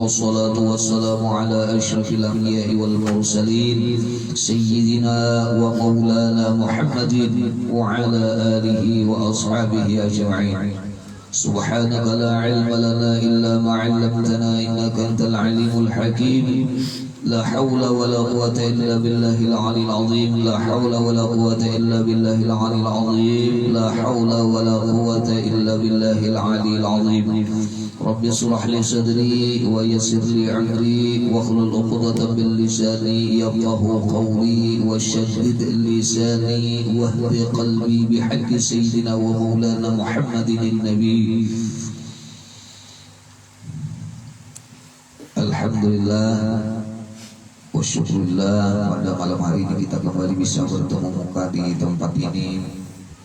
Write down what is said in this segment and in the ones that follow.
والصلاة والسلام على أشرف الأنبياء والمرسلين سيدنا ومولانا محمد وعلى آله وأصحابه أجمعين. سبحانك لا علم لنا إلا ما علمتنا إنك أنت العليم الحكيم. لا حول ولا قوة إلا بالله العلي العظيم. لا حول ولا قوة إلا بالله العلي العظيم. لا حول ولا قوة إلا بالله العلي العظيم. رب اشرح لي صدري ويسر لي أمري واحلل عقدة من لساني يفقهوا قولي وشدد لساني واهد قلبي بحق سيدنا ومولانا محمد النبي. Alhamdulillah wa syukurillah, pada malam hari ini kita kembali bisa bertemu muka di tempat ini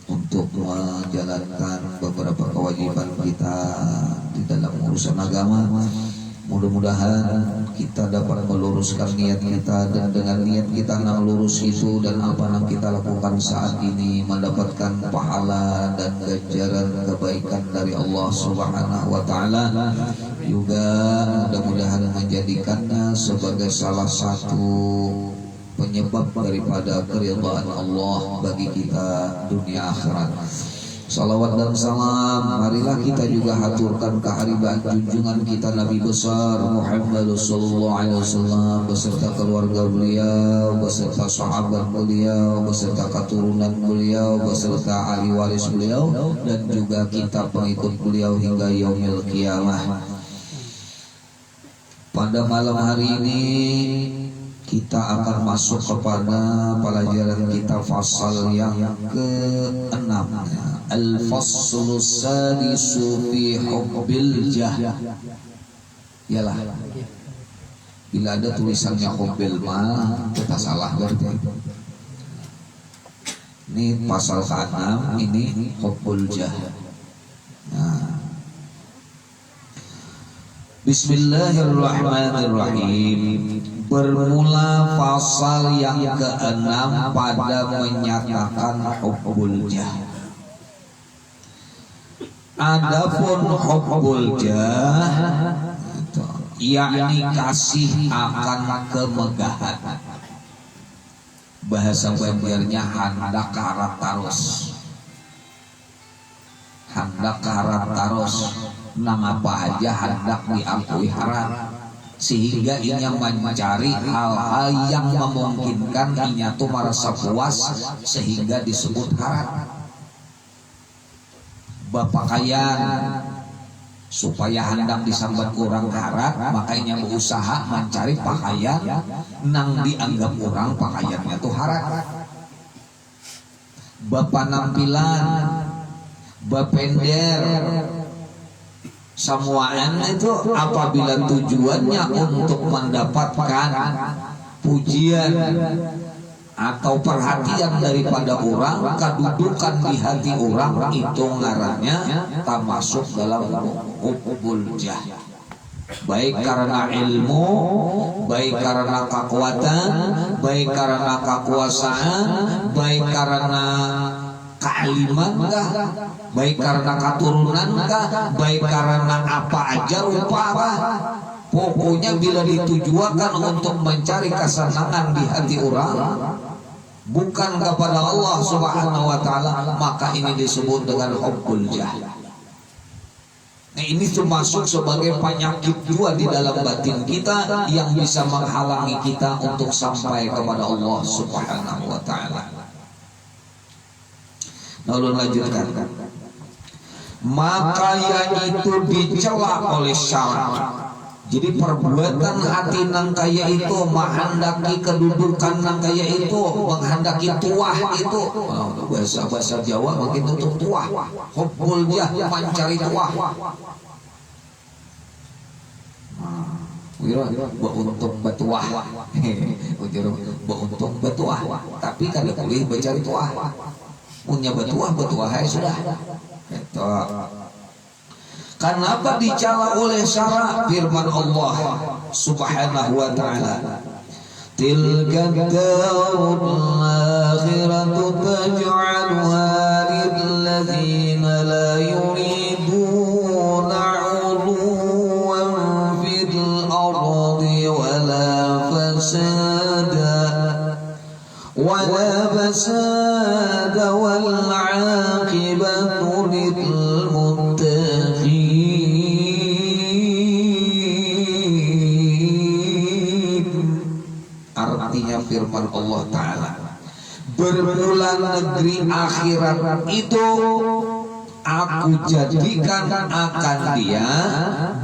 untuk menjalankan beberapa kewajiban kita di dalam urusan agama. Mudah-mudahan kita dapat meluruskan niat kita, dan dengan niat kita yang lurus itu dan apa yang kita lakukan saat ini mendapatkan pahala dan ganjaran kebaikan dari Allah Subhanahu wa taala. Juga mudah-mudahan menjadikannya sebagai salah satu penyebab daripada keridhaan Allah bagi kita dunia akhirat. Salawat dan salam marilah kita juga haturkan kehadiran junjungan kita Nabi besar Muhammad sallallahu alaihi wasallam beserta keluarga beliau, beserta sahabat beliau, beserta keturunan beliau, beserta ahli waris beliau, dan juga kita pengikut beliau hingga yaumil qiyamah. Pada malam hari ini kita akan masuk kepada pelajaran kita fasal yang ke-6, Al-Faslus Sadisu fi Hubbil Jah. Yalah, bila ada tulisannya Hubbil mah kita salah berarti. Ini pasal ke-6, ini Hubbul Jah. Nah, Bismillahirrahmanirrahim. Bermula pasal yang ke-6 pada menyatakan hubbul jah. Adapun hubbul jah yakni kasih akan kemegahan. Bahasa Banjarnya handak karat tarus. Handak karat tarus, nang apa aja hendak diakui haram, sehingga inya mencari hal-hal yang memungkinkan inya tuh merasa puas sehingga disebut haram. Bapakaian supaya hendak disambat orang haram, makanya berusaha mencari pakaian nang dianggap orang pakaiannya tuh haram. Bapak nampilan, bapender, semuanya itu apabila tujuannya untuk mendapatkan pujian atau perhatian daripada orang, kedudukan di hati orang, itu ngarannya termasuk dalam hubbul jah. Baik karena ilmu, baik karena kekuatan, baik karena kekuasaan, baik karena kealiman kah, baik karena keturunan kah, baik karena apa aja rupa kah. Pokoknya bila ditujukan untuk mencari kesenangan di hati orang, bukan kepada Allah Subhanahu wa taala, maka ini disebut dengan hubbul jah. Nah, ini termasuk sebagai penyakit juga di dalam batin kita yang bisa menghalangi kita untuk sampai kepada Allah Subhanahu wa taala. Lalu lanjutkan. Maka yang itu dicela oleh syarat. Jadi perbuatan hati nang kaya itu menghendaki kedudukan nang kaya itu, menghendaki tuah itu. Bahasa Jawa makin untuk tuah. Hubbul jah, mencari tuah. Wira untung batuah. Untung batuah. Tapi kada boleh mencari tuah. Punya batuah hai sudah. Itu. Kenapa dicela oleh syarat firman Allah Subhanahu wa taala? Tilka darul akhiratu taj'alha lil ladzina la yuriduna 'uluwan fil ولا فساد والعاقبة للمتقين. Artinya firman Allah Ta'ala, bermula negeri akhirat itu aku jadikan akan dia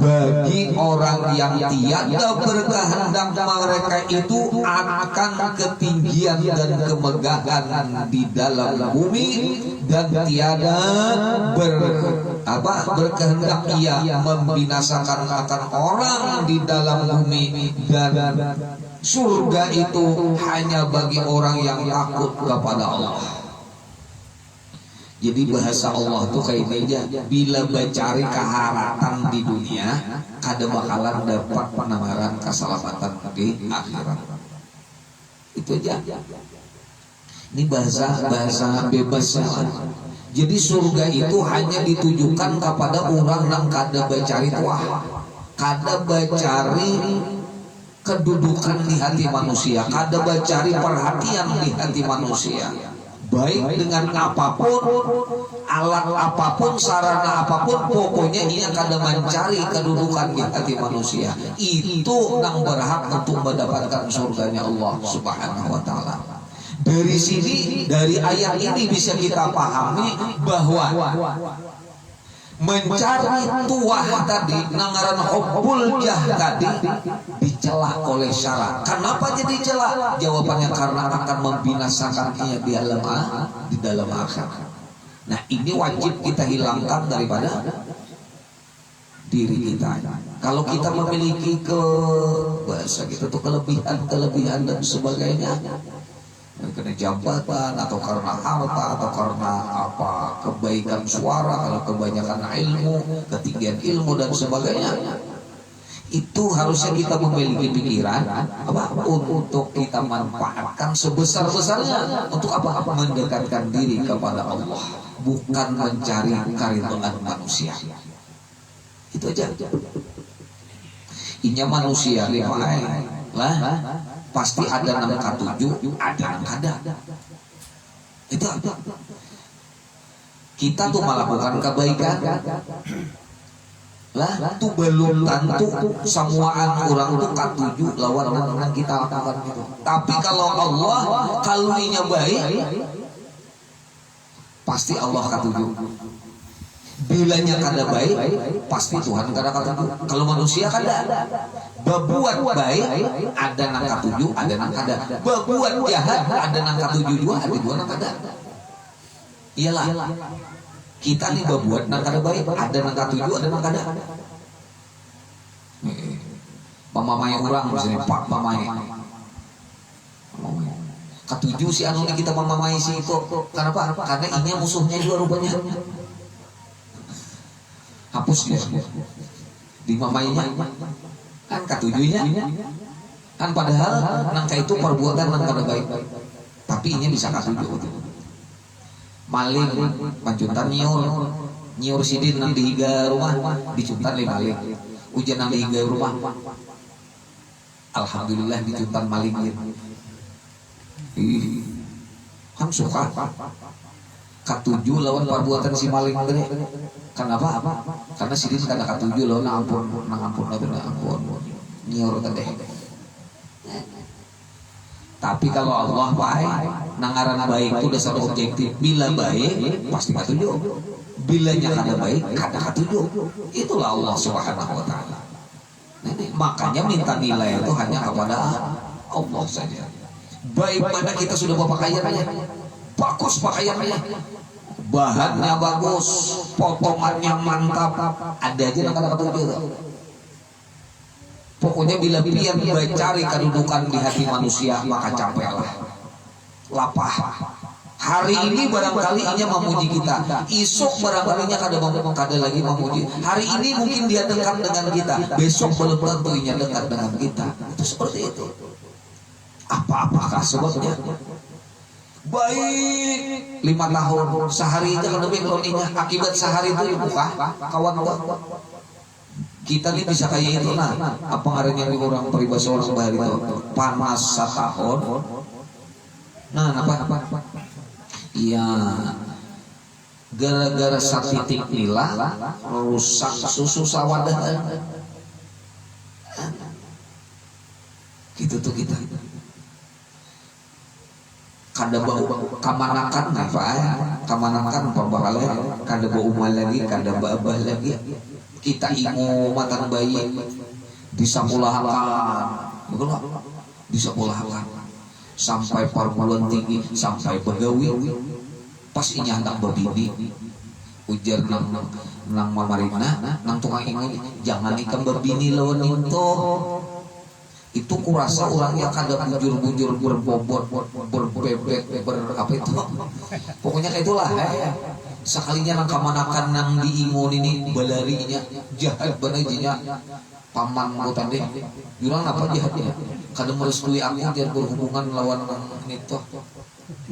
bagi orang yang tiada berkehendak mereka itu akan ketinggian dan kemegahan di dalam bumi, dan tiada berkehendak ia membinasakan akan orang di dalam bumi, dan surga itu hanya bagi orang yang takut kepada Allah. Jadi bahasa Allah tuh kayak ini aja, bila mencari keharatan di dunia kada bakalan dapat penamaran keselamatan di akhirat. Itu aja. Ini bahasa bebasnya. Jadi surga itu hanya ditujukan kepada orang yang kada mencari tuah, kada mencari kedudukan di hati manusia, kada mencari perhatian di hati manusia. Baik dengan apapun, alat apapun, sarana apapun, pokoknya ia kada mencari kedudukan di hati manusia. Itu yang berhak untuk mendapatkan surganya Allah Subhanahu wa Ta'ala. Dari sini, dari ayat ini bisa kita pahami bahwa mencari tuah tadi, nangaran hubbul jah tadi dicela oleh syara. Kenapa jadi cela? Jawabannya karena akan membinasakan ia di dalam akhirat. Nah, ini wajib kita hilangkan daripada diri kita. Kalau kita memiliki bahasa kita tuh kelebihan dan sebagainya, karena jabatan atau karena harta atau karena kebaikan suara, kalau kebanyakan ilmu, ketinggian ilmu dan sebagainya, itu harusnya kita memiliki pikiran untuk kita manfaatkan sebesar-besarnya untuk mendekatkan diri kepada Allah, bukan mencari keridhaan manusia. Itu aja. Inya manusia lah pasti ada nang katuju, ada nang kada. Itu kita tuh melakukan kebaikan lah tuh belum tentu semuaan orang tuh katuju lawan nang kita lakukan gitu. Tapi kalau Allah kaluinya baik, pasti Allah katuju. Bilanya kada baik, pasti Tuhan kada katuju. Kalau manusia kada. Berbuat baik ada nang katuju, ada nang kada. Berbuat jahat ada nang katuju juga, ada dua nang kada. Iyalah. Kita nih berbuat nang kada baik, ada nang katuju, ada nang kada. Pamamai orang misalnya Pak Pamai. Katuju si anu kita pamamai si itu. Kenapa? Karena ini musuhnya juga rupanya. Hapus dia di mamainya kan katujunya kan, padahal nangka itu perbuatan nang kada baik, tapi ini bisa katuju. Maling panjuntan nyiur sidin nang dihiga rumah dicuntan le maling, hujan nang dihiga rumah alhamdulillah dicuntan maling kan suka katuju lawan perbuatan si maling tadi. Kenapa? Karena sidin kada katuju lawan nang ampun nyiur tadi. Tapi kalau Allah baik, nangaran baik itu dasar objektif. Bila baik pasti katuju, bilanya kada baik kada katuju. Itulah Allah Subhanahu wa Ta'ala. Makanya minta nilai itu hanya kepada Allah saja. Baik mana kita sudah berpakaiannya, bagus pakaiannya, bahannya bagus, potongannya mantap, ada aja yang kata-kata itu. Pokoknya bila pian mencari kedudukan di hati manusia, maka capeklah, lapah. Hari ini barangkali ia memuji kita, esok barangkalinya kada lagi memuji. Hari ini mungkin dia dekat dengan kita, besok belum tentu ia dekat dengan kita. Itu seperti itu. Apakah sebabnya? Baik 5 tahun sehari aja kan lebih kroninya, akibat sehari itu buka kawan kita nih bisa kayak itu. Nah, apa ngarannya orang peribahasa orang bahari itu panas setahun Nah, apa? Iya, gara-gara satitik nila rusak susu sawadahan. Gitu tuh kita. Kada bau kamanakan apa ya? Kamanakan pembakale, kada bau umal lagi, kada babah lagi. Kita ingu matan bayi disapulahakan, betul? Disapulahakan sampai perguruan tinggi, sampai begawi. Pas ini hendak berbini, ujar nang mamarina, nang tukang ingu, jangan ikam berbini lawan itu kurasa orangnya kada bujur-bujur berbobot berbebek apa itu pokoknya kayak itulah sekalinya nang kamanakan nang diingun ini balarinya jahat banajinya paman mau tadi jurang apa jahatnya kada merestui aku dia berhubungan lawan itu.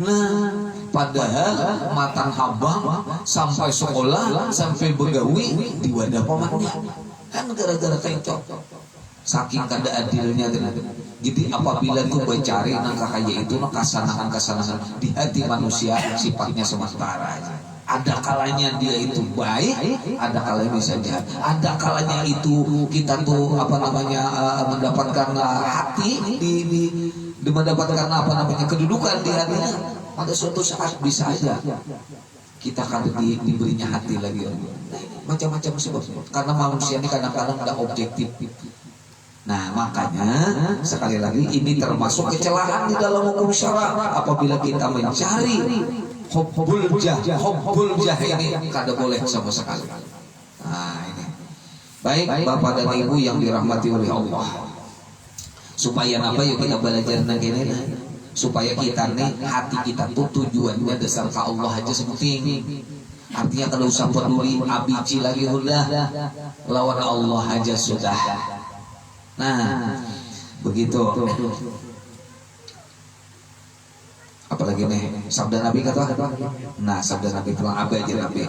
Nah padahal matan habang sampai sekolah sampai begawi di wadah pamannya kan gara-gara kayak itu. Saking kada adilnya jadi apabila tuh mencari nangka kaya itu kesanangan di hati manusia sifatnya sementara. Ada kalanya dia itu baik, ada kalanya bisa jahat. Ada kalanya itu kita tuh mendapatkan hati di mendapatkan kedudukan di hatinya. Pada suatu saat bisa aja kita kada diberinya hati lagi. Macam-macam sebab karena manusia ini kadang-kadang tidak objektif. Nah makanya sekali lagi ini termasuk kecelakaan di dalam hukum syara apabila kita mencari hubbul jah ini kada boleh sama sekali. Nah ini baik bapak dan ibu yang dirahmati oleh Allah, supaya apa yuk kita belajar nagini supaya kita nih hati kita tuh tujuannya dasar ke Allah aja sepenting. Artinya kalau usah peduli abici lagi udah lawan Allah aja sudah. Nah, begitu. Apalagi nih sabda Nabi kata? Nah, sabda Nabi pulang apa aja Nabi?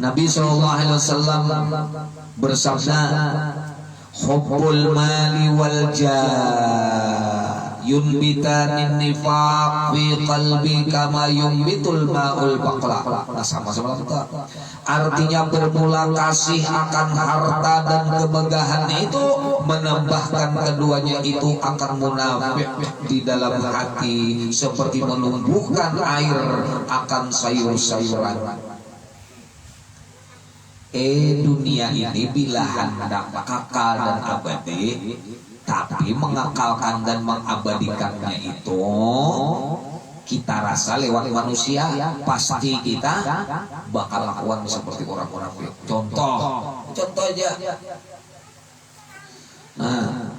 Nabi SAW bersabda, "Hubbul mali wal jah yunbitanin nifaq fi qalbi kama yunbitul ma'ul baqla." Nah, sama-sama kita. Artinya bermula kasih akan harta dan kemegahan itu menambahkan keduanya itu akan munafik di dalam hati seperti menumbuhkan air akan sayur-sayuran. Dunia ini bila hendak kekal dan abadi, tapi mengekalkan dan mengabadikannya itu kita rasa lewat manusia, pasti kita bakal lakukan seperti orang-orang. Contoh aja. Nah,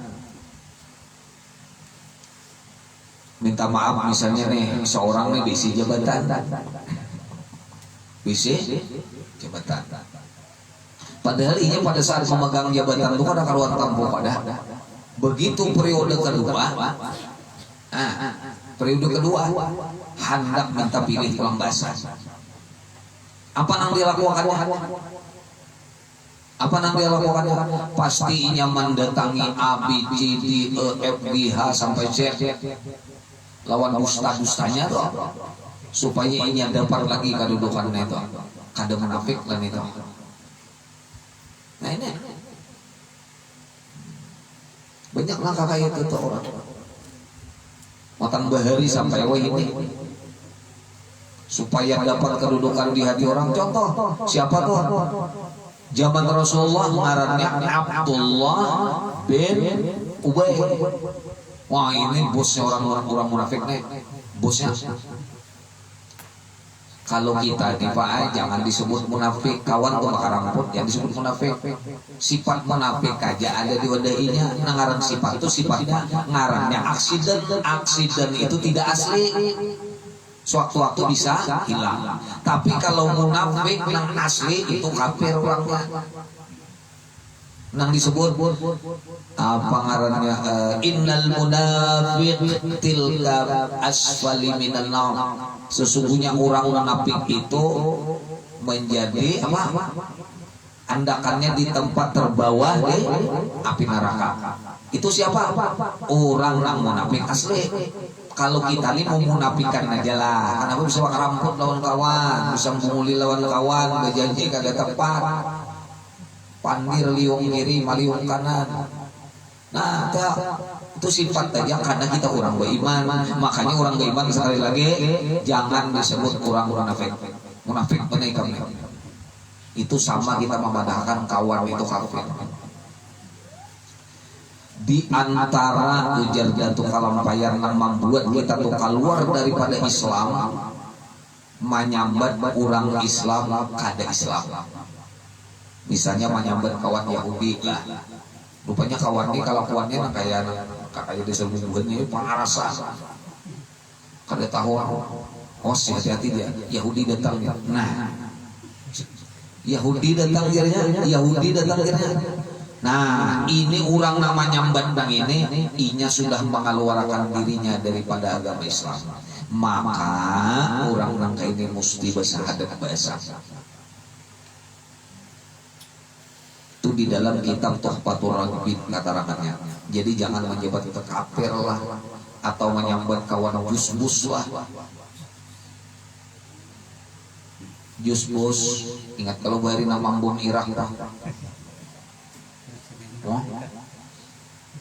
minta maaf misalnya nih seorang nih bisi jabatan. Padahal ini pada saat memegang jabatan itu kan keluar kampung pada. Begitu periode kedua, hendak minta pilih pulang basah. Apa yang dilakukannya? Pastinya mendatangi A, B, C, D, E, F, G, H sampai Z. Lawan dusta-dustanya tuh, supaya ini dapat lagi kedudukannya itu. Kada munafik lah itu. Nah ini banyak langkah kayak itu orang. Matan bahari sampai ini supaya dapat kedudukan di hati orang. Contoh siapa tuh? Zaman Rasulullah ngarannya Abdullah bin Ubay. Wah ini bosnya orang munafik nih, bosnya. Kalau kita di Pak jangan disebut munafik, kawan tuh makarang pun yang disebut munafik. Sifat munafik aja ada di wadainya. Ngaran sifat itu sifatnya ngarannya aksiden itu tidak asli. Sewaktu-waktu bisa hilang. Tapi kalau munafik yang asli itu kafir orangnya. Nang disebut apa ngarannya innal munafiq tilka asfali minan nar. Sesungguhnya orang munafik itu menjadi apa? Andakannya di tempat terbawah di api neraka. Itu siapa? Orang munafik asli. Kalau kita nih mau munafikan aja lah. Kenapa bisa ramput lawan kawan, bisa menguli lawan kawan, berjanji kada tepat, pandir liung kiri, maliung kanan. Nah, itu sifat aja karena kita orang beriman. Makanya orang beriman sekali lagi jangan disebut orang munafik. Munafik benar kami. Itu sama kita memadahkan kawan itu kafir. Di antara ujar jatuh kalampayar yang membuat kita tuh keluar daripada Islam, menyambat orang Islam kada Islam. Misalnya menyambat kawan Yahudi lah, rupanya kawan ini kalau kawannya kayak disebutnya parasa, kada tahu, oh hati-hati dia Yahudi datang, nah Yahudi datang dia. Nah, ini orang namanya bandang ini, inya sudah mengeluarkan dirinya daripada agama Islam. Maka orang nangka ini mesti bersahadat bahasa. Itu di dalam kitab Tuhfatul Raghibin kata-katanya. Jadi jangan menyebut kita kafir lah, atau menyambat kawan jus-bus lah. Jus-bus, ingat kalau bari nama bom Irak. Oh,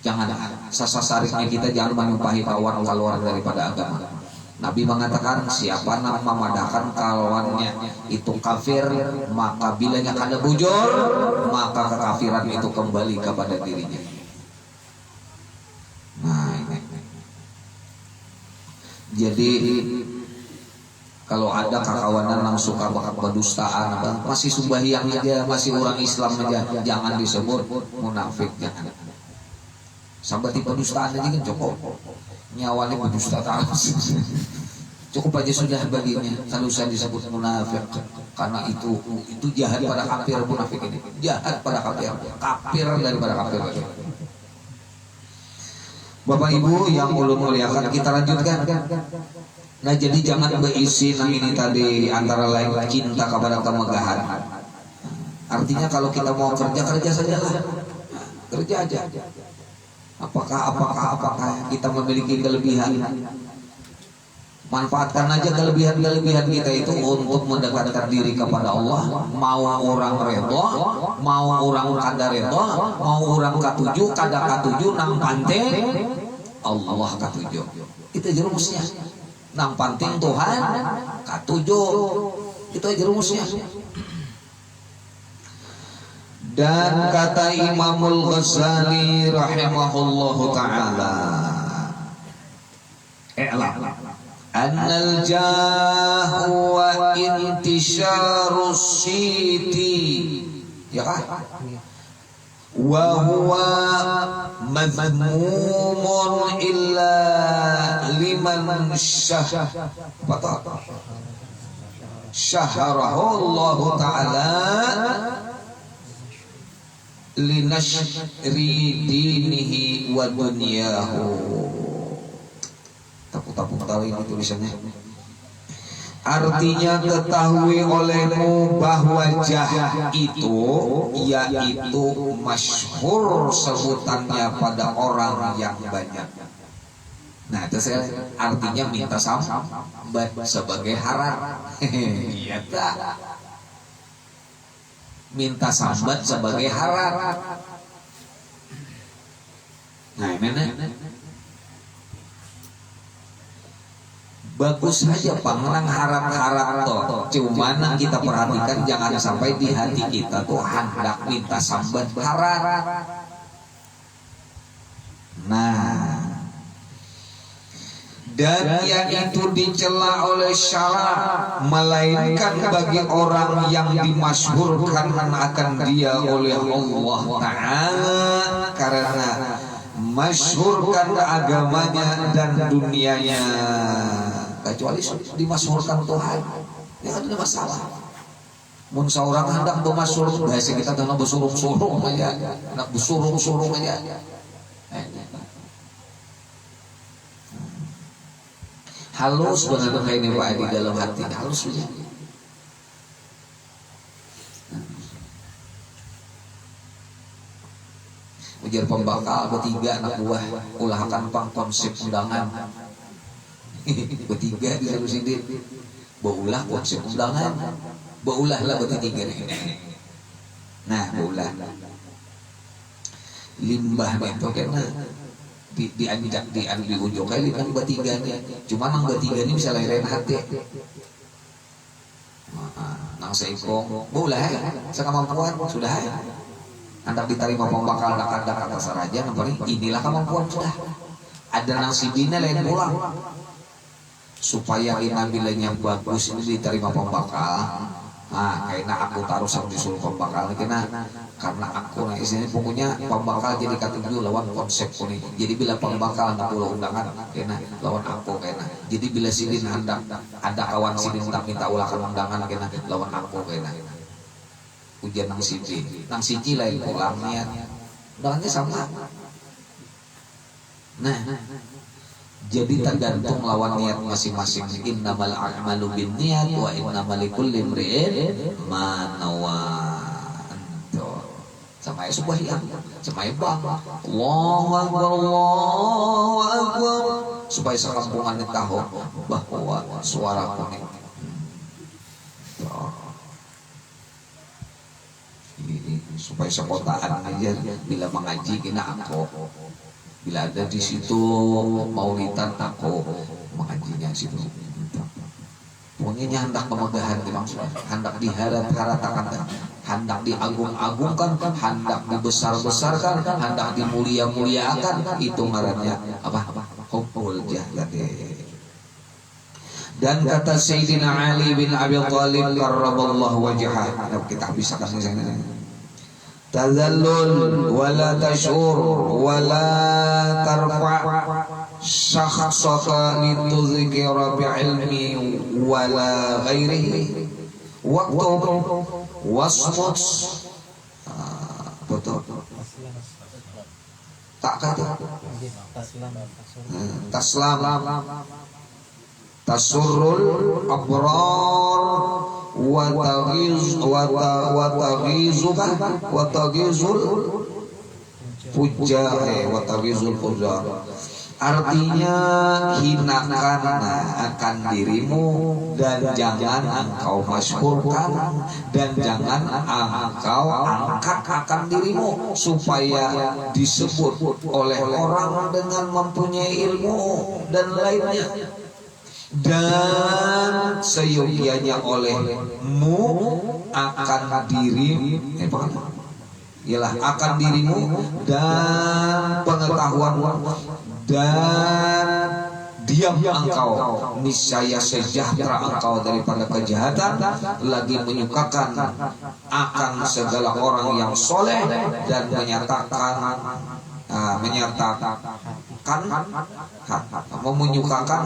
jangan sasasariknya kita jangan menyumpahi kawan keluar daripada agama. Nabi mengatakan siapa nama memadahkan kawannya itu kafir, maka bilanya kada bujur, maka kekafiran itu kembali kepada dirinya. Nah ini. Jadi kalau ada kakawanan yang suka bakat berdustaan, masih sembahyang aja, masih orang Islam aja, jangan disebut munafik, jangan. Sampai berdustaan aja kan cukup, nyawanya berdustaan, cukup aja sudah baginya. Kalau saya disebut munafik, karena itu jahat pada kafir. Munafik ini jahat pada kafir daripada kafir lagi. Bapak Ibu yang ulun muliakan, kita lanjutkan. Nah jadi jangan berisi nang ini tadi antara lain cinta kepada kemegahan. Artinya kalau kita mau kerja saja lah, kerja aja. Apakah kita memiliki kelebihan? Manfaatkan aja kelebihan kita itu untuk mendekatkan diri kepada Allah. Mau orang redha, mau orang kada redha, mau orang katuju, kada katuju, nang pante Allah katuju. Itu jerumusnya. Nang penting Tuhan katuju, itu aja rumusnya. Dan kata Imamul Ghazali rahimahullahu ta'ala, annal jahu wa intisyarus siti, ya kah? Wa huwa madhmumun illa liman syaharahu Allah ta'ala linashri dinihi wa dunyahu. Takut tahu ini tulisannya. Artinya ketahui olehmu bahwa jah itu yaitu masyhur sebutannya pada orang yang banyak. Nah itu saya artinya minta sambat sebagai harap. Iya tak? Minta sambat sebagai harap. Nah mana? Bagus saja pangrang harap-harap toh. Cuman kita perhatikan jangan sampai di hati kita tuh hendak minta sambat harap. Nah, dan yang itu dicela oleh syara, melainkan bagi orang yang dimasyhurkan akan dia oleh Allah Ta'ala karena masyhurkan agamanya dan dunianya, kecuali dimasyhurkan Tuhan ya kan ada masalah. Mun seorang hendak bermasyhur bahasa kita tengah bersurung-surung aja, hendak bersurung-surung aja. Halus benar kayak ini Pak di dalam hati, halus saja. Ujar pembakal bertiga anak buah ulahakan pang konsep undangan. Bertiga di satu sini. Baulah konsep undangan. Baulah lah bertiga nih. Nah, baulah. Limbah itu karena di ujung kali kan bertiganya. Cuma nang bertiga ini bisa lain hati. Nang seikong, baulah sekemampuan sudah. Hendak diterima pembakal nak ada kata saraja, namanya inilah kemampuan sudah. Ada nasibina lain pulang. Supaya inabilanya bagus ini diterima pembakal. Nah, kayaknya aku taruh sama disuruh pembakal karena aku nah isinya pokoknya pembakal jadi kata dulu lawan konsep ini. Jadi bila pembakal anak pulau undangan kayaknya lawan aku kayaknya. Jadi bila sidin hendak ada kawan sidin hendak minta ulakan undangan kayaknya lawan aku kayaknya. Ujian nang siji lain pulang niat. Undangannya sama. Nah, jadi tergantung lawan niat masing-masing. Innamal a'malu binniyat wa innamal likulli imri'in ma nawa. Sama sembahyang, sama bang. Allahu akbar, Allahu akbar. Supaya sekampungan tahu bahwa suara kuning. Supaya sekotaan aja bila mengaji kena aku. Bila ada di situ maulidan aku mengajinya situ. Pokoknya hendak pemegahan dimaksud, hendak diharap-harapkan, hendak diagung-agungkan, hendak dibesar-besarkan, hendak dimulia-muliakan, itu ngarannya apa? Hubbul jahati. Dan kata Sayyidina Ali bin Abi Thalib karramallahu wajhah, kita bisa kasih sana. Tazallul wala tashur wala tarfa syakhsaka lituzkira bi'ilmi wala ghairihi waktu wasmut betul tak kata taslam tasurrul abrar wa taghizul fujar. Artinya hinakan akan dirimu dan jangan engkau masyhurkan dan jangan engkau angkat akan dirimu supaya disebut oleh orang dengan mempunyai ilmu dan lainnya. Dan seyogianya olehmu akan ialah akan dirimu dan pengetahuanmu dan diam engkau niscaya sejahtera engkau daripada kejahatan, lagi menyukakan akan segala orang yang soleh dan menyukakan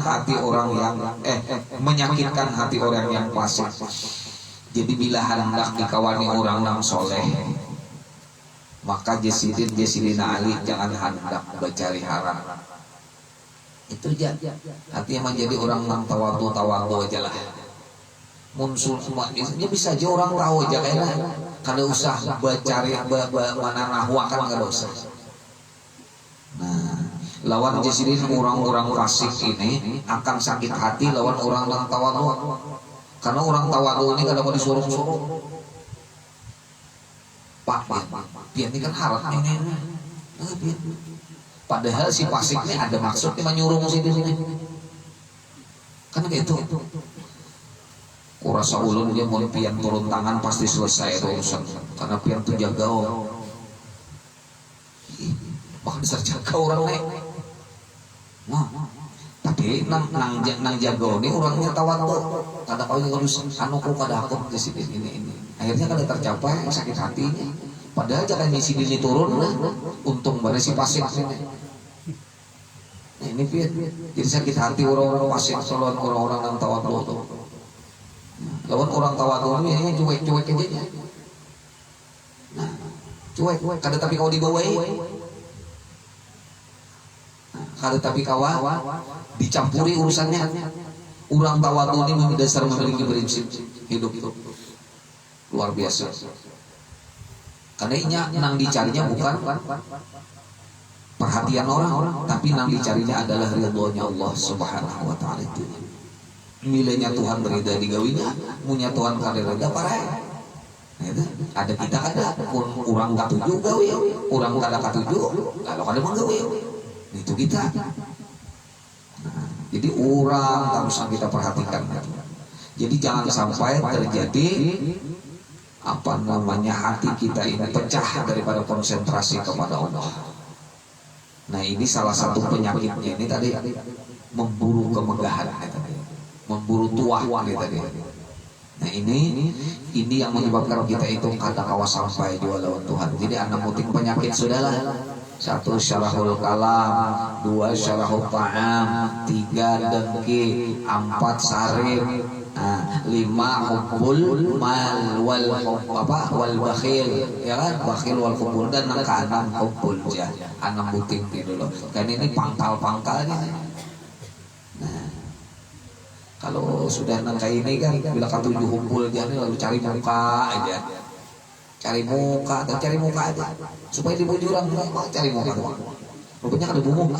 hati orang yang menyakitkan hati orang yang fasik. Jadi bila hendak dikawani orang yang soleh, maka Jasidina Ali jangan hendak bercari haram. Itu aja. Artinya menjadi orang yang tawadu aja lah. Muncul semuanya bisa aja orang tahu aja kayaknya. Kada usah bercari mana nahwakan kada usah. Nah, lawan Jasidin orang-orang fasik ini akan sakit hati lawan orang yang tawadu. Karena orang tawadu ini kada mau disuruh-suruh. Pak, dia ini kan harap ini. Padahal si fasik ini ada maksudnya menyuruh musik di sini. Kan gitu. Kurasa ulun dia mau pian turun tangan pasti selesai urusan. Karena pian tuh jaga. Bahkan bisa jaga orang lain. Nah, tapi nang jaga ini orangnya tawadu. Kada kau yang harus anuku kada aku di sini ini. Akhirnya kada tercapai sakit hatinya. Padahal jangan misi diri turun lah. Untung pada si pasik ini. Nah, ini pian. Jadi sakit hati orang-orang pasik lawan orang-orang yang tawadu. Lawan orang tawadu ini cuek-cuek aja. Nah, cuek. Kada tapi kau dibawai. Kada tapi kawa dicampuri urusannya. Orang tawadu ini dasar memiliki prinsip hidup itu luar biasa. Karena nang dicarinya bukan perhatian orang, tapi nang dicarinya adalah ridhonya Allah Subhanahu wa taala itu. Milenya Tuhan berida digawinya, munya Tuhan kada reda parai. Itu ada kita kada orang katuju gawe, orang kada katuju kalau kada menggawe. Itu kita. Jadi orang harus kita perhatikan. Jadi jangan sampai terjadi apa namanya hati kita ini pecah daripada konsentrasi kepada Allah. Nah ini salah satu penyakitnya ini tadi memburu kemegahan tadi, memburu tuah tadi. Nah ini yang menyebabkan kita itu kata kawas sampai jual lawan Tuhan. Jadi anak muting penyakit sudahlah. 1 syarahul kalam, 2 syarahul ta'am, 3 dengki, 4 sarif, 5 hubbul mal wal bakhil, ya kan, bakhil wal hubbul, dan yang ke-6 hubbul jah, 6 buting gitu loh. Dan ini pangkal-pangkalnya. Nah, kalau sudah nang kayak ini kan bila ke-7 hubbul jah lalu cari muka aja. Cari muka aja supaya di bujurang cari muka tuh. Rupanya ada bumbu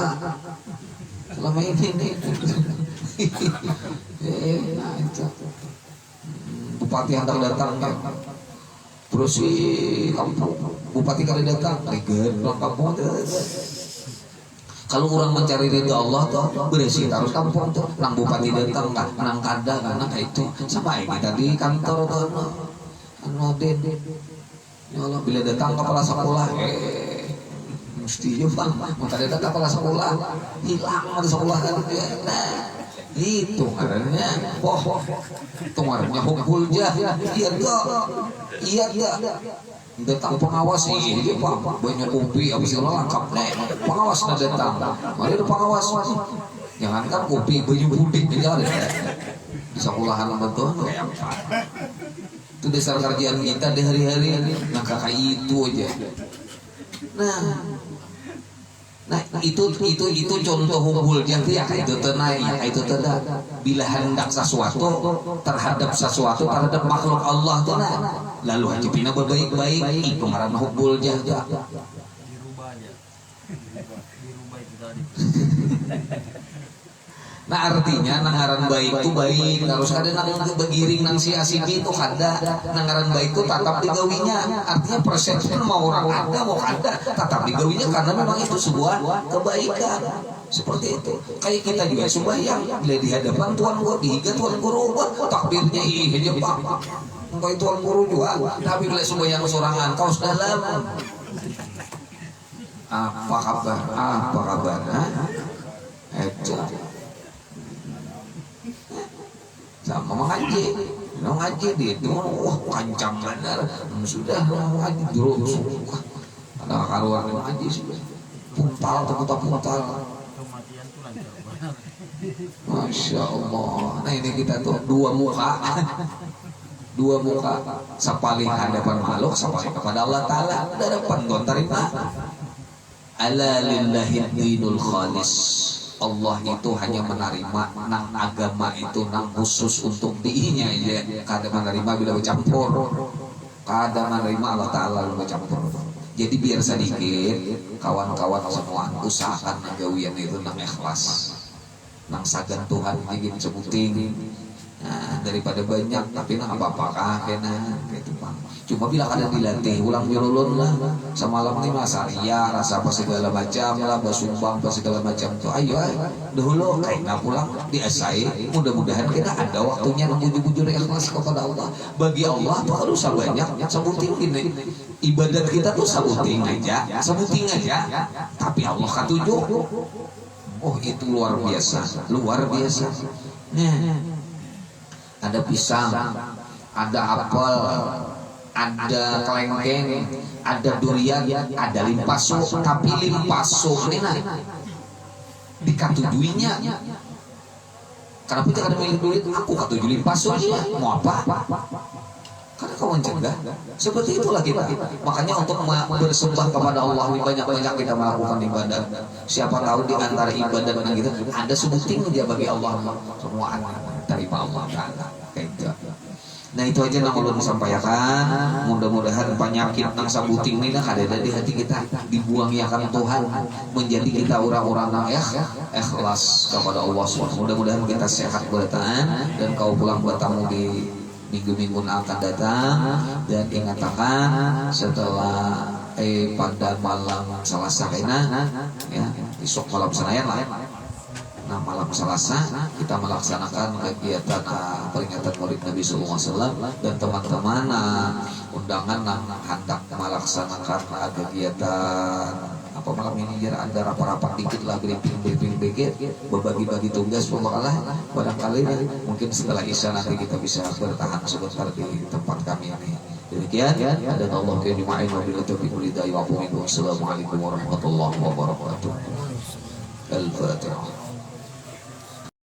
selama ini nih. Nah itu bupati hendak datang kan, terus si kampung bupati kali datang, regen pulang kampung. Kalau orang mencari ridha Allah tuh bersih harus kampung tuh. Nang bupati datang kan, nang kada karena kayak itu sama ini tadi kantor tuh, Noden. Ya Allah, bila datang kepala sekolah, mesti juga maka datang kepala sekolah hilang di sekolah kan. Nah itu karena itu warnanya hukum jah. Iya datang pengawas ini pak banyak kopi habis itu lengkap nih pengawas datang. Mari ada pengawas, jangankan kopi baju putih aja di sekolahan betul. Itu dasar kerjaan kita di hari-hari. Nah kakak itu aja. Nah itu contoh hubbul jadi ya itu tenai ya itu tidak bila hendak sesuatu terhadap makhluk Allah tuh lalu haji pina berbaik-baik itu ngaran hubbul jadi. Nah artinya nangaran baik itu baik harus ada nang begiring nang si asibi itu kada nangaran baik itu tatap digawinya, artinya persepsi mau orang ada mau kada tatap digawinya karena memang itu sebuah kebaikan seperti itu. Kayak kita juga sembahyang bila di hadapan Tuhan gua dihiga Tuhan guru gua takbirnya aja pak engkau itu Tuhan guru juga, tapi bila sembahyang sorangan kau dalam apa kabar sama mengaji dia itu wah kancang benar sudah mengaji dulu ada keluar mengaji sudah puntal Masya Allah. Nah ini kita tuh dua muka sapaling hadapan makhluk sapaling kepada Allah Ta'ala ada depan tarima ala lillahi dinul khalis. Allah itu hanya menerima nang agama itu nang khusus untuk diinya ya. Kada menerima bila bercampur. Kada menerima Allah Ta'ala bila bercampur. Jadi biar sedikit kawan-kawan semua usahakan nagawian itu nang ikhlas. Nang sagan Tuhan ingin sebuting. Nah, daripada banyak tapi nang apa-apakah kena gitu Bang. Cuma bila kada dilatih ulang nyulun lah semalam ini masa ria rasa apa segala macam lah basumbang apa segala macam tuh ayo dahulu kaina pulang diasai mudah-mudahan kita ada waktunya bujur-bujur ikhlas kepada Allah. Bagi Allah tuh harus banyak sebuting gini ibadat kita tuh sebuting aja tapi Allah katujuh itu luar biasa nah ada pisang ada apel ada kelengkeng, ada durian, ada limpaso, tapi limpaso ini dikatujuinya. Kenapa tidak ada milik duit? Aku katuju limpaso aja, mau apa? Karena kau mencegah. Seperti itulah kita. Makanya untuk bersembah kepada Allah banyak-banyak kita melakukan ibadah. Siapa tahu di antara ibadah dan kita ada sebuting dia bagi Allah semua anak dari Allah Taala. Kayak gitu. Nah itu aja yang ulun sampaikan. Mudah-mudahan penyakit nang sabuting ini ada di hati kita dibuang ya kan Tuhan, menjadi kita orang-orang yang ikhlas kepada Allah SWT. Mudah-mudahan kita sehat bertahan dan kau pulang bertamu di minggu-minggu akan datang. Dan ingatakan setelah pada malam Selasa ya besok malam Senin lah. Nah malam Selasa kita melaksanakan kegiatan peringatan Maulid Nabi Sallallahu Alaihi Wasallam dan teman-teman undangan hendak melaksanakan kegiatan apa malam ini ada rapat-rapat dikit lah, briefing dikit, berbagi-bagi tugas pokoknya barangkali mungkin setelah Isya nanti kita bisa bertahan sebentar di tempat kami ini. Demikian dan Allah kirimain wabillahi taufiq wal hidayah. Wassalamualaikum warahmatullahi wabarakatuh. Al-Fatihah.